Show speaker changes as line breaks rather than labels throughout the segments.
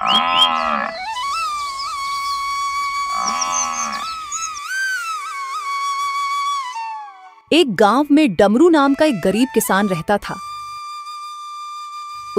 एक गांव में डमरू नाम का एक गरीब किसान रहता था।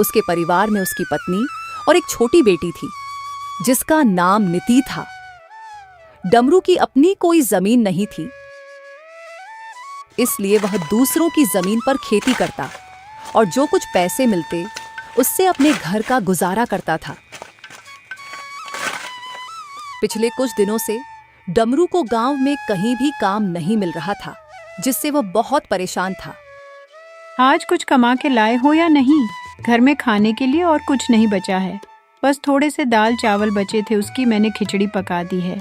उसके परिवार में उसकी पत्नी और एक छोटी बेटी थी जिसका नाम नीति था। डमरू की अपनी कोई जमीन नहीं थी, इसलिए वह दूसरों की जमीन पर खेती करता और जो कुछ पैसे मिलते उससे अपने घर का गुजारा करता था। पिछले कुछ दिनों से डमरू को गांव में कहीं भी काम नहीं मिल रहा था, जिससे वह बहुत परेशान था।
आज कुछ कमा के लाए हो या नहीं? घर में खाने के लिए और कुछ नहीं बचा है। बस थोड़े से दाल चावल बचे थे, उसकी मैंने खिचड़ी पका दी है।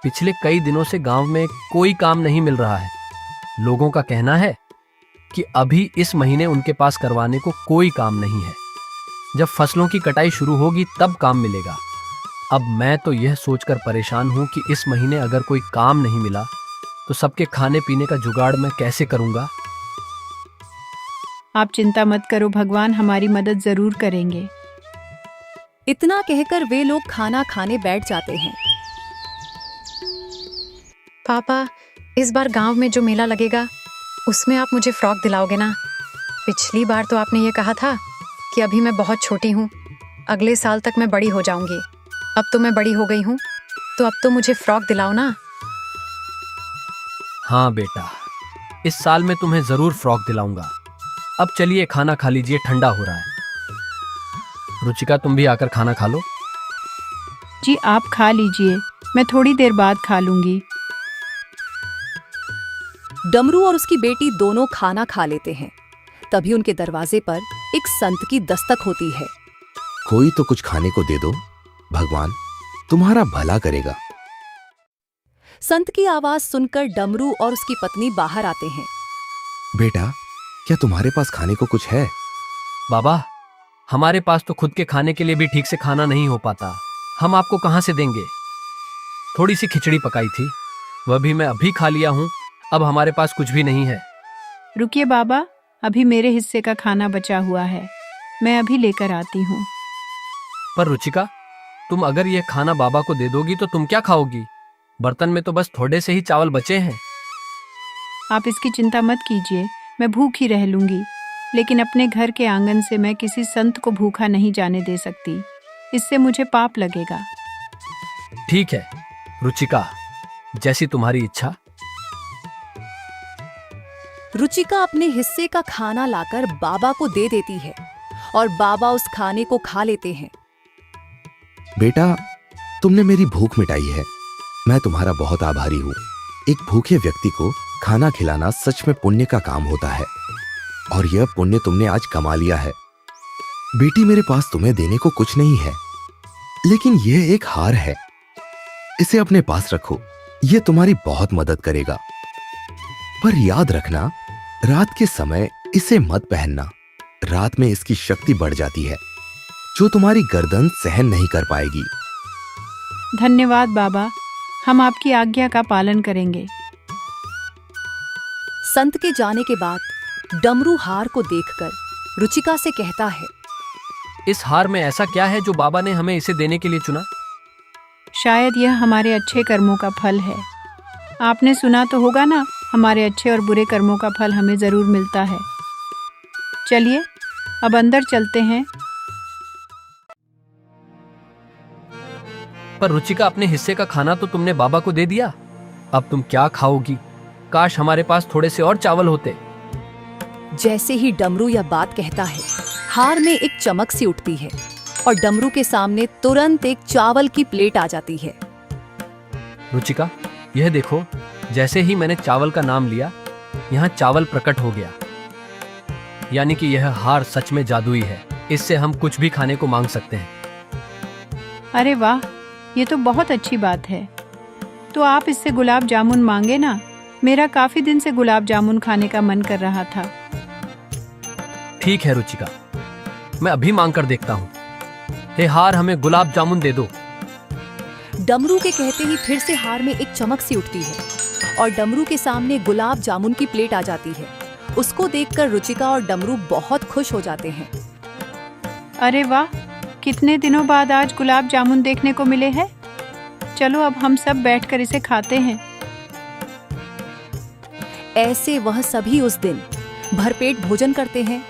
पिछले कई दिनों से गांव में कोई काम नहीं मिल रहा है। लोगों का कहना है कि अभी इस महीने उनके पास करवाने को कोई काम नहीं है। जब फसलों की कटाई शुरू होगी तब काम मिलेगा। अब मैं तो यह सोचकर परेशान हूं कि इस महीने अगर कोई काम नहीं मिला तो सबके खाने पीने का जुगाड़ मैं कैसे करूंगा।
आप चिंता मत करो, भगवान हमारी मदद जरूर करेंगे।
इतना कहकर वे लोग खाना खाने बैठ जाते हैं।
पापा, इस बार गांव में जो मेला लगेगा उसमें आप मुझे फ्रॉक दिलाओगे ना? पिछली बार तो आपने ये कहा था कि अभी मैं बहुत छोटी हूँ, अगले साल तक मैं बड़ी हो जाऊंगी। अब तो मैं बड़ी हो गई हूँ, तो अब तो मुझे फ्रॉक दिलाओ ना।
हाँ बेटा, इस साल मैं तुम्हें जरूर फ्रॉक दिलाऊंगा। अब चलिए खाना खा लीजिए, ठंडा हो रहा है। रुचिका, तुम भी आकर खाना खा लो।
जी आप खा लीजिए, मैं थोड़ी देर बाद खा लूंगी।
डमरू और उसकी बेटी दोनों खाना खा लेते हैं। तभी उनके दरवाजे पर एक संत की दस्तक होती है।
कोई तो कुछ खाने को दे दो, भगवान तुम्हारा भला करेगा।
संत की आवाज सुनकर डमरू और उसकी पत्नी बाहर आते हैं।
बेटा, क्या तुम्हारे पास खाने को कुछ है?
बाबा, हमारे पास तो खुद के खाने के लिए भी ठीक से खाना नहीं हो पाता। हम आपको कहां से देंगे? थोड़ी सी खिचड़ी पकाई थी, वह भी मैं अभी खा लिया हूं। अब हमारे पास कुछ भी नहीं है।
रुकिए बाबा, अभी मेरे हिस्से का खाना बचा हुआ है, मैं अभी लेकर आती हूँ।
पर रुचिका, तुम अगर यह खाना बाबा को दे दोगी तो तुम क्या खाओगी? बर्तन में तो बस थोड़े से ही चावल बचे हैं।
आप इसकी चिंता मत कीजिए, मैं भूखी रह लूंगी, लेकिन अपने घर के आंगन से मैं किसी संत को भूखा नहीं जाने दे सकती। इससे मुझे पाप लगेगा।
ठीक है रुचिका, जैसी तुम्हारी इच्छा।
रुचिका अपने हिस्से का खाना लाकर बाबा को दे देती है और बाबा उस खाने को खा लेते हैं।
बेटा, तुमने मेरी भूख मिटाई है, मैं तुम्हारा बहुत आभारी हूँ। एक भूखे व्यक्ति को खाना खिलाना सच में पुण्य का काम होता है, और यह पुण्य तुमने आज कमा लिया है। बेटी, मेरे पास तुम्हें देने को कुछ नहीं है, लेकिन यह एक हार है। इसे अपने पास रखो, यह तुम्हारी बहुत मदद करेगा। पर याद रखना, रात के समय इसे मत पहनना। रात में इसकी शक्ति बढ़ जाती है, जो तुम्हारी गर्दन सहन नहीं कर पाएगी।
धन्यवाद बाबा, हम आपकी आज्ञा का पालन करेंगे।
संत के जाने के बाद डमरू हार को देखकर रुचिका से कहता है,
इस हार में ऐसा क्या है जो बाबा ने हमें इसे देने के लिए चुना?
शायद यह हमारे अच्छे कर्मों का फल है। आपने सुना तो होगा ना, हमारे अच्छे और बुरे कर्मों का फल हमें जरूर मिलता है। चलिए अब अंदर चलते हैं।
पर रुचिका, अपने हिस्से का खाना तो तुमने बाबा को दे दिया, अब तुम क्या खाओगी? काश हमारे पास थोड़े से और चावल होते।
जैसे ही डमरू यह बात कहता है, हार में एक चमक सी उठती है और डमरू के सामने तुरंत एक चावल की प्लेट आ जाती है।
रुचिका, यह देखो, जैसे ही मैंने चावल का नाम लिया, यहाँ चावल प्रकट हो गया। यानी कि यह हार सच में जादुई है, इससे हम कुछ भी खाने को मांग सकते हैं।
अरे वाह, ये तो बहुत अच्छी बात है। तो आप इससे गुलाब जामुन मांगे ना, मेरा काफी दिन से गुलाब जामुन खाने का मन कर रहा था।
ठीक है रुचिका, मैं अभी मांग कर देखता हूँ। हे हार, हमें गुलाब जामुन दे दो।
डमरू के कहते ही फिर से हार में एक चमक सी उठती है और डमरू के सामने गुलाब जामुन की प्लेट आ जाती है। उसको देखकर रुचिका और डमरू बहुत खुश हो जाते हैं।
अरे वाह, कितने दिनों बाद आज गुलाब जामुन देखने को मिले हैं। चलो अब हम सब बैठकर इसे खाते हैं।
ऐसे वह सभी उस दिन भरपेट भोजन करते हैं।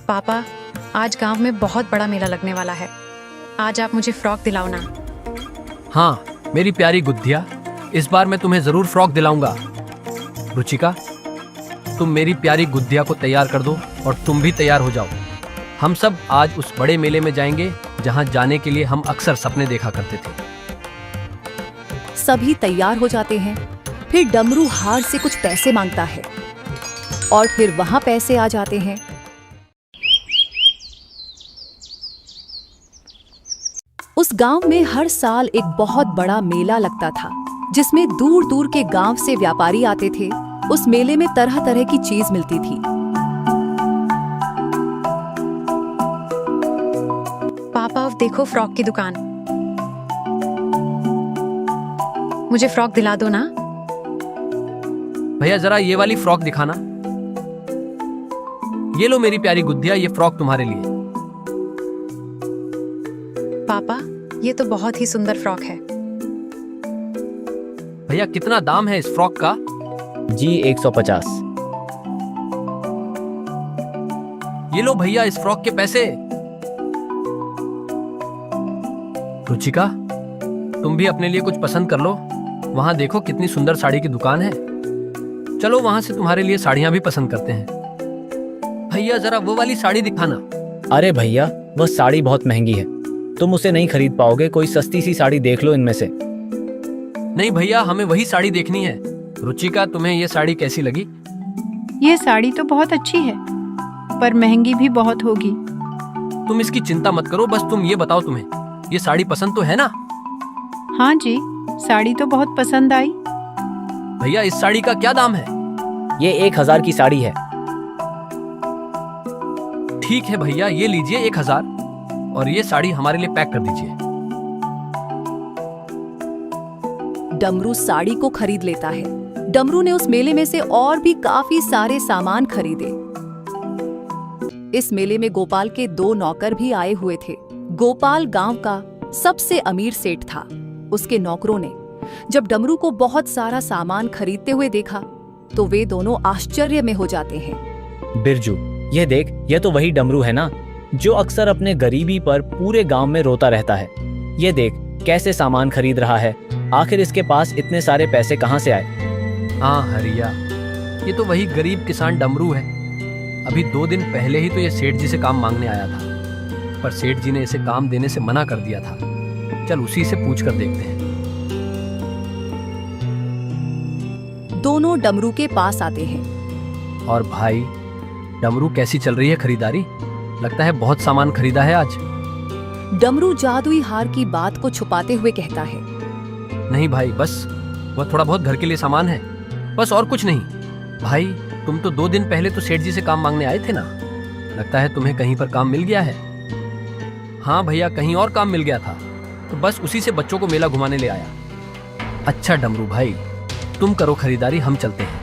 पापा, आज गांव में बहुत बड़ा मेला लगने वाला है। आज आप मुझे फ्रॉक दिलाओ ना।
हाँ मेरी प्यारी गुद्धिया, इस बार मैं तुम्हें जरूर फ्रॉक दिलाऊंगा। रुचिका, तुम मेरी प्यारी गुद्धिया को तैयार कर दो और तुम भी तैयार हो जाओ। हम सब आज उस बड़े मेले में जाएंगे जहां जाने के लिए हम अक्सर सपने देखा करते थे।
सभी तैयार हो जाते हैं। फिर डमरू हार से कुछ पैसे मांगता है और फिर वहां पैसे आ जाते हैं। उस गांव में हर साल एक बहुत बड़ा मेला लगता था, जिसमें दूर दूर के गांव से व्यापारी आते थे। उस मेले में तरह तरह की चीज मिलती थी।
पापा, अब देखो फ्रॉक की दुकान। मुझे फ्रॉक दिला दो ना।
भैया जरा ये वाली फ्रॉक दिखाना। ये लो मेरी प्यारी गुद्धिया, ये फ्रॉक तुम्हारे लिए।
पापा, ये तो बहुत ही सुंदर फ्रॉक है।
भैया कितना दाम है इस फ्रॉक का?
जी 150।
ये लो भैया इस फ्रॉक के पैसे। रुचिका, तुम भी अपने लिए कुछ पसंद कर लो। वहां देखो कितनी सुंदर साड़ी की दुकान है। चलो वहां से तुम्हारे लिए साड़ियां भी पसंद करते हैं। भैया जरा वो वाली साड़ी दिखाना।
अरे भैया, वह साड़ी बहुत महंगी है, तुम उसे नहीं खरीद पाओगे। कोई सस्ती सी साड़ी देख लो इनमें से।
नहीं भैया, हमें वही साड़ी देखनी है। रुचिका, तुम्हें ये साड़ी कैसी लगी?
ये साड़ी तो बहुत अच्छी है, पर महंगी भी बहुत होगी।
तुम इसकी चिंता मत करो, बस तुम ये बताओ तुम्हें ये साड़ी पसंद तो है ना?
हाँ जी, साड़ी तो बहुत पसंद आई।
भैया इस साड़ी का क्या दाम है?
ये 1000 की साड़ी है।
ठीक है भैया, ये लीजिए 1000 और ये साड़ी हमारे लिए पैक कर दीजिए।
डमरू साड़ी को खरीद लेता है। डमरू ने उस मेले में से और भी काफी सारे सामान खरीदे। इस मेले में गोपाल के 2 नौकर भी आए हुए थे। गोपाल गांव का सबसे अमीर सेठ था। उसके नौकरों ने जब डमरू को बहुत सारा सामान खरीदते हुए देखा तो वे दोनों आश्चर्य में हो जाते हैं।
बिरजू, ये देख, ये तो वही डमरू है ना, जो अक्सर अपने गरीबी पर पूरे गांव में रोता रहता है। ये देख कैसे सामान खरीद रहा है। आखिर इसके पास इतने सारे पैसे कहाँ से आए?
हाँ हरिया, ये तो वही गरीब किसान डमरू है। अभी 2 दिन पहले ही तो ये सेठ जी से काम मांगने आया था, पर सेठ जी ने इसे काम देने से मना कर दिया था। चल उसी से पूछ कर देखते हैं।
दोनों डमरू के पास आते हैं।
और भाई, डमरू कैसी चल रही है खरीदारी? लगता है बहुत सामान खरीदा है आज।
डमरू जादुई हार की बात को छुपाते हुए कहता है।
नहीं भाई, बस वह थोड़ा बहुत घर के लिए सामान है, बस और कुछ नहीं। भाई तुम तो 2 दिन पहले तो सेठ जी से काम मांगने आए थे ना, लगता है तुम्हें कहीं पर काम मिल गया है। हाँ भैया, कहीं और काम मिल गया था, तो बस उसी से बच्चों को मेला घुमाने ले आया। अच्छा डमरू भाई, तुम करो खरीदारी, हम चलते हैं।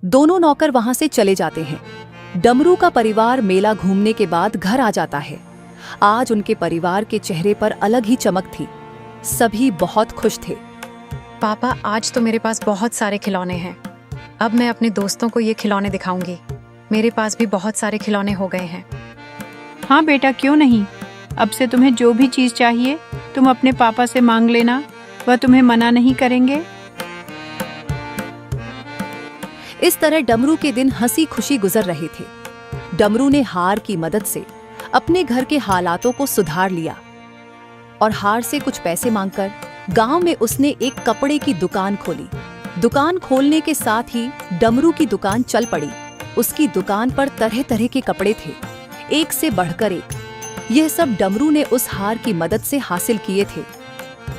दोनों नौकर वहां से चले जाते हैं। डमरू का परिवार मेला घूमने के बाद घर आ जाता है। आज उनके परिवार के चेहरे पर अलग ही चमक थी। सभी बहुत खुश थे।
पापा, आज तो मेरे पास बहुत सारे खिलौने हैं। अब मैं अपने दोस्तों को ये खिलौने दिखाऊंगी। मेरे पास भी बहुत सारे खिलौने हो गए हैं।
हाँ बेटा, क्यों नहीं। अब से तुम्हें जो भी चीज चाहिए तुम अपने पापा से मांग लेना, वह तुम्हें मना नहीं करेंगे।
इस तरह डमरू के दिन हंसी खुशी गुजर रहे थे। डमरू ने हार की मदद से अपने घर के हालातों को सुधार लिया और हार से कुछ पैसे मांगकर गांव में उसने एक कपड़े की दुकान खोली। दुकान खोलने के साथ ही डमरू की दुकान चल पड़ी। उसकी दुकान पर तरह तरह के कपड़े थे, एक से बढ़कर एक। यह सब डमरू ने उस हार की मदद से हासिल किए थे।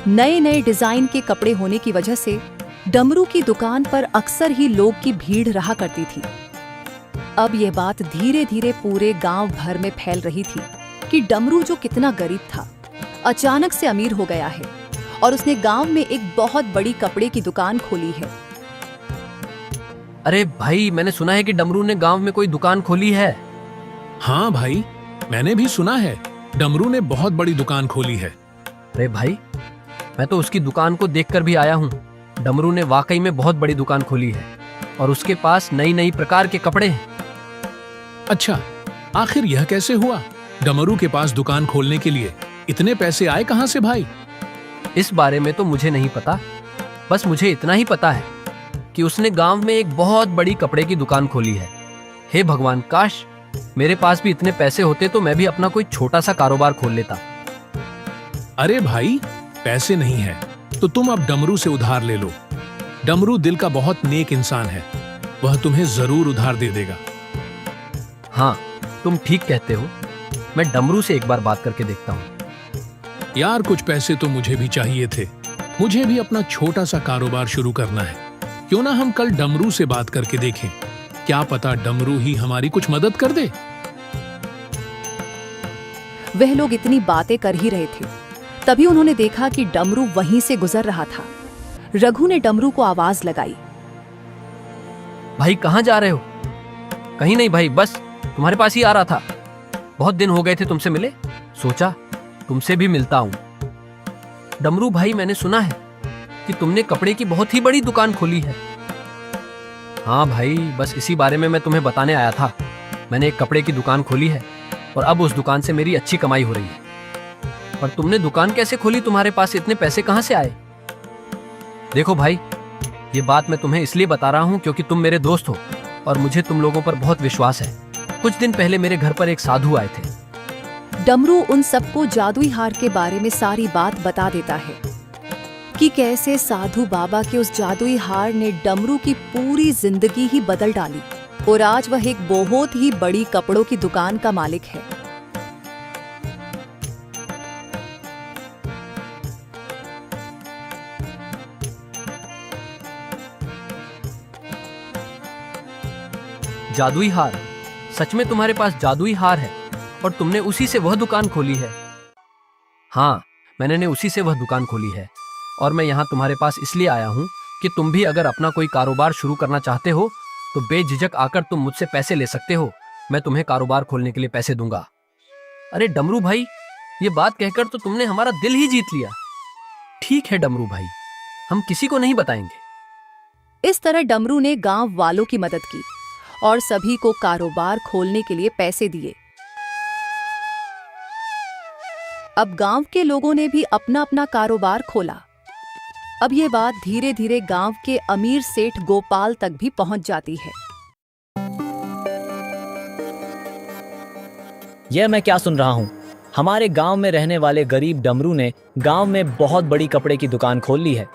नए नए डिजाइन के कपड़े होने की वजह से डमरू की दुकान पर अक्सर ही लोग की भीड़ रहा करती थी। अब यह बात धीरे धीरे पूरे गांव भर में फैल रही थी कि डमरू, जो कितना गरीब था, अचानक से अमीर हो गया है और उसने गांव में एक बहुत बड़ी कपड़े की दुकान खोली है।
अरे भाई, मैंने सुना है कि डमरू ने गांव में कोई दुकान खोली है।
हाँ भाई, मैंने भी सुना है डमरू ने बहुत बड़ी दुकान खोली है।
अरे भाई, मैं तो उसकी दुकान को देखकर भी आया हूँ। डमरू ने वाकई में बहुत बड़ी दुकान खोली है और उसके पास नई नई प्रकार के कपड़े हैं।
अच्छा, आखिर यह कैसे हुआ? डमरू के पास दुकान खोलने के लिए इतने पैसे आए कहाँ से भाई?
इस बारे में तो मुझे नहीं पता, बस मुझे इतना ही पता है कि उसने गांव में एक बहुत बड़ी कपड़े की दुकान खोली है। हे भगवान, काश मेरे पास भी इतने पैसे होते तो मैं भी अपना कोई छोटा सा कारोबार खोल लेता।
अरे भाई, पैसे नहीं है तो तुम अब डमरू से उधार ले लो। डमरू दिल का बहुत नेक इंसान है, वह तुम्हें जरूर उधार दे देगा।
हाँ, तुम ठीक कहते हो। मैं डमरू से एक बार बात करके देखता हूँ।
यार, कुछ पैसे तो मुझे भी चाहिए थे। मुझे भी अपना छोटा सा कारोबार शुरू करना है। क्यों ना हम कल डमरू से बात करके देखें, क्या पता डमरू ही हमारी कुछ मदद कर दे।
वह लोग इतनी बातें कर ही रहे थे, तभी उन्होंने देखा कि डमरू वहीं से गुजर रहा था। रघु ने डमरू को आवाज लगाई।
भाई, कहाँ जा रहे हो? कहीं नहीं भाई, बस तुम्हारे पास ही आ रहा था। बहुत दिन हो गए थे तुमसे मिले, सोचा तुमसे भी मिलता हूं। डमरू भाई, मैंने सुना है कि तुमने कपड़े की बहुत ही बड़ी दुकान खोली है। हाँ भाई, बस इसी बारे में मैं तुम्हें बताने आया था। मैंने एक कपड़े की दुकान खोली है और अब उस दुकान से मेरी अच्छी कमाई हो रही है। पर तुमने दुकान कैसे खोली? तुम्हारे पास इतने पैसे कहाँ से आए? देखो भाई, ये बात मैं तुम्हें इसलिए बता रहा हूँ क्योंकि तुम मेरे दोस्त हो और मुझे तुम लोगों पर बहुत विश्वास है। कुछ दिन पहले मेरे घर पर एक साधु आए थे।
डमरू उन सबको जादुई हार के बारे में सारी बात बता देता है कि कैसे साधु बाबा के उस जादुई हार ने डमरू की पूरी जिंदगी ही बदल डाली और आज वह एक बहुत ही बड़ी कपड़ों की दुकान का मालिक है।
जादुई हार? सच में तुम्हारे पास जादुई हार है और तुमने उसी से वह दुकान खोली है? हाँ, मैंने उसी से वह दुकान खोली है और मैं यहाँ तुम्हारे पास इसलिए आया हूँ कि तुम भी अगर अपना कोई कारोबार शुरू करना चाहते हो तो बेझिझक आकर तुम मुझसे पैसे ले सकते हो। मैं तुम्हें कारोबार खोलने के लिए पैसे दूंगा। अरे डमरू भाई, ये बात कहकर तो तुमने हमारा दिल ही जीत लिया। ठीक है डमरू भाई, हम किसी को नहीं बताएंगे।
इस तरह डमरू ने गांव वालों की मदद की और सभी को कारोबार खोलने के लिए पैसे दिए। अब गांव के लोगों ने भी अपना अपना कारोबार खोला। अब ये बात धीरे धीरे गांव के अमीर सेठ गोपाल तक भी पहुंच जाती है।
यह मैं क्या सुन रहा हूँ? हमारे गांव में रहने वाले गरीब डमरू ने गांव में बहुत बड़ी कपड़े की दुकान खोल ली है।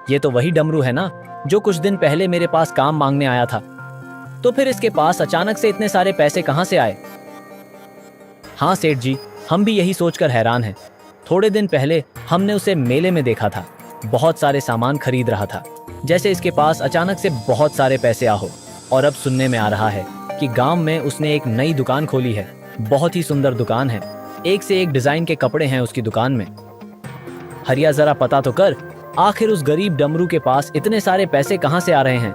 ये तो वही डमरू है ना जो कुछ दिन पहले मेरे पास काम मांगने आया था। तो फिर इसके पास अचानक से इतने सारे पैसे कहाँ से आए? हाँ सेठ जी, हम भी यही सोचकर हैरान हैं। थोड़े दिन पहले हमने उसे मेले में देखा था, बहुत सारे सामान खरीद रहा था, जैसे इसके पास अचानक से बहुत सारे पैसे आ हो। और अब सुनने में आ रहा है कि गांव में उसने एक नई दुकान खोली है। बहुत ही सुंदर दुकान है, एक से एक डिजाइन के कपड़े हैं उसकी दुकान में। हरिया, जरा पता तो कर, आखिर उस गरीब डमरू के पास इतने सारे पैसे कहाँ से आ रहे हैं?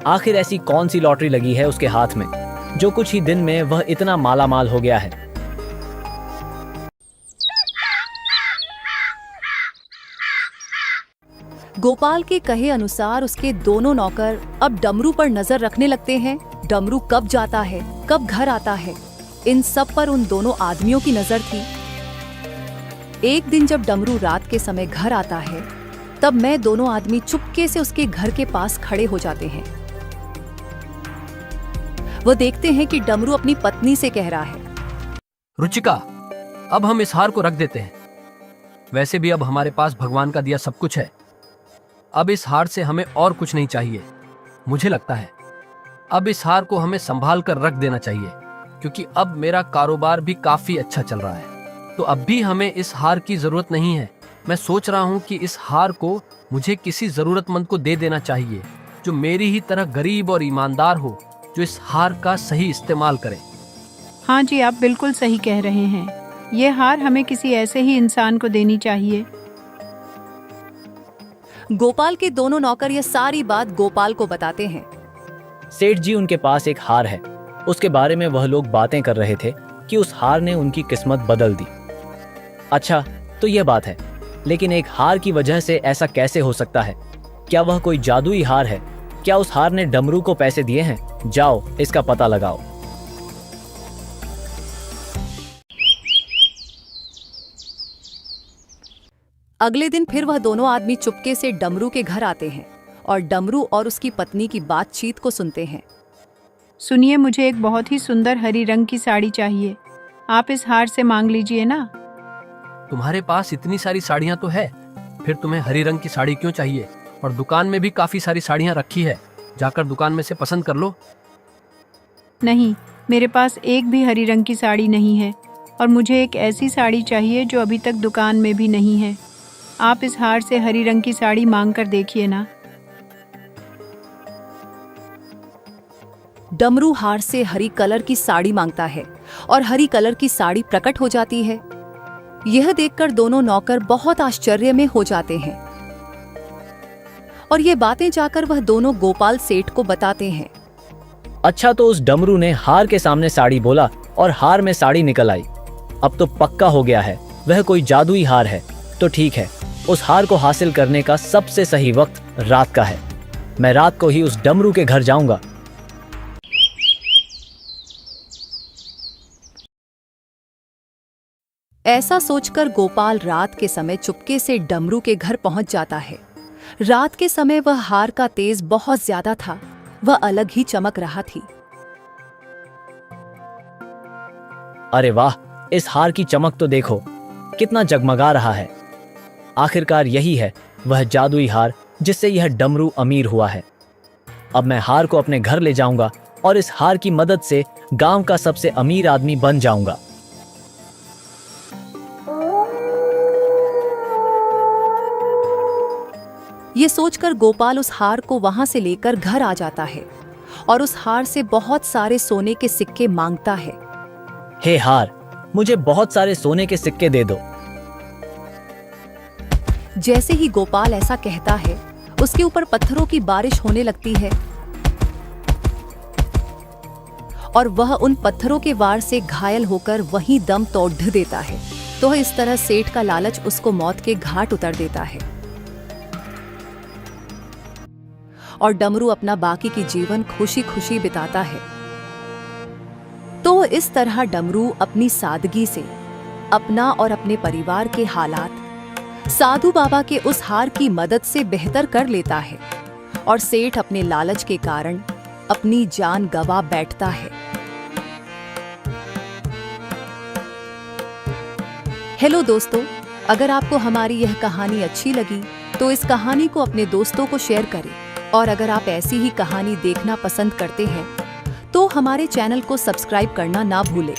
आखिर ऐसी कौन सी लॉटरी लगी है उसके हाथ में जो कुछ ही दिन में वह इतना माला माल हो गया है?
गोपाल के कहे अनुसार उसके दोनों नौकर अब डमरू पर नजर रखने लगते हैं। डमरू कब जाता है, कब घर आता है, इन सब पर उन दोनों आदमियों की नजर थी। एक दिन जब डमरू रात के समय घर आता है, तब मैं दोनों आदमी चुपके से उसके घर के पास खड़े हो जाते हैं। वो देखते हैं कि डमरू अपनी पत्नी से कह रहा है,
रुचिका, अब हम इस हार को रख देते हैं। वैसे भी अब हमारे पास भगवान का दिया सब कुछ है। अब इस हार से हमें और कुछ नहीं चाहिए। मुझे लगता है अब इस हार को हमें संभाल कर रख देना चाहिए, क्योंकि अब मेरा कारोबार भी काफी अच्छा चल रहा है। तो अब भी हमें इस हार की जरूरत नहीं है। मैं सोच रहा हूँ कि इस हार को मुझे किसी जरूरतमंद को दे देना चाहिए, जो मेरी ही तरह गरीब और ईमानदार हो, जो इस हार का सही इस्तेमाल करे।
हाँ जी, आप बिल्कुल सही कह रहे हैं। ये हार हमें किसी ऐसे ही इंसान को देनी चाहिए।
गोपाल के दोनों नौकर यह सारी बात गोपाल को बताते हैं।
सेठ जी उनके पास एक हार है, उसके बारे में वह लोग बातें कर रहे थे कि उस हार ने उनकी किस्मत बदल दी। अच्छा, तो यह बात है, लेकिन एक हार की वजह से ऐसा कैसे हो सकता है? क्या वह कोई जादुई हार है? क्या उस हार ने डमरू को पैसे दिए हैं? जाओ इसका पता लगाओ।
अगले दिन फिर वह दोनों आदमी चुपके से डमरू के घर आते हैं और डमरू और उसकी पत्नी की बातचीत को सुनते हैं।
सुनिए, मुझे एक बहुत ही सुंदर हरी रंग की साड़ी चाहिए। आप इस हार से मांग लीजिए ना।
तुम्हारे पास इतनी सारी साड़ियाँ तो है, फिर तुम्हें हरी रंग की साड़ी क्यों चाहिए? और दुकान में भी काफी सारी साड़ियाँ रखी है, जाकर दुकान में से पसंद कर लो।
नहीं, मेरे पास एक भी हरी रंग की साड़ी नहीं है और मुझे एक ऐसी साड़ी चाहिए जो अभी तक दुकान में भी नहीं है। आप इस हार से हरी रंग की साड़ी मांग कर देखिए ना।
डमरू हार से हरी कलर की साड़ी मांगता है और हरी कलर की साड़ी प्रकट हो जाती है। यह देखकर दोनों नौकर बहुत आश्चर्य में हो जाते हैं और ये बातें जाकर वह दोनों गोपाल सेठ को बताते हैं।
अच्छा, तो उस डमरू ने हार के सामने साड़ी बोला और हार में साड़ी निकल आई। अब तो पक्का हो गया है, वह कोई जादुई हार है। तो ठीक है, उस हार को हासिल करने का सबसे सही वक्त रात का है। मैं रात को ही उस डमरू के घर जाऊंगा।
ऐसा सोचकर गोपाल रात के समय चुपके से डमरू के घर पहुंच जाता है। रात के समय वह हार का तेज बहुत ज्यादा था, वह अलग ही चमक रहा थी।
अरे वाह, इस हार की चमक तो देखो, कितना जगमगा रहा है। आखिरकार यही है वह जादुई हार जिससे यह डमरू अमीर हुआ है। अब मैं हार को अपने घर ले जाऊंगा और इस हार की मदद से गांव का सबसे अमीर आदमी बन जाऊंगा।
ये सोचकर गोपाल उस हार को वहां से लेकर घर आ जाता है और उस हार से बहुत सारे सोने के सिक्के मांगता है।
हे हार, मुझे बहुत सारे सोने के सिक्के दे दो।
जैसे ही गोपाल ऐसा कहता है, उसके ऊपर पत्थरों की बारिश होने लगती है और वह उन पत्थरों के वार से घायल होकर वहीं दम तोड़ देता है। तो इस तरह सेठ का लालच उसको मौत के घाट उतर देता है और डमरू अपना बाकी की जीवन खुशी खुशी बिताता है। तो इस तरह डमरू अपनी सादगी से अपना और अपने परिवार के हालात साधु बाबा के उस हार की मदद से बेहतर कर लेता है और सेठ अपने लालच के कारण अपनी जान गंवा बैठता है। हेलो दोस्तों, अगर आपको हमारी यह कहानी अच्छी लगी तो इस कहानी को अपने दोस्तों को शेयर करें और अगर आप ऐसी ही कहानी देखना पसंद करते हैं तो हमारे चैनल को सब्सक्राइब करना ना भूलें।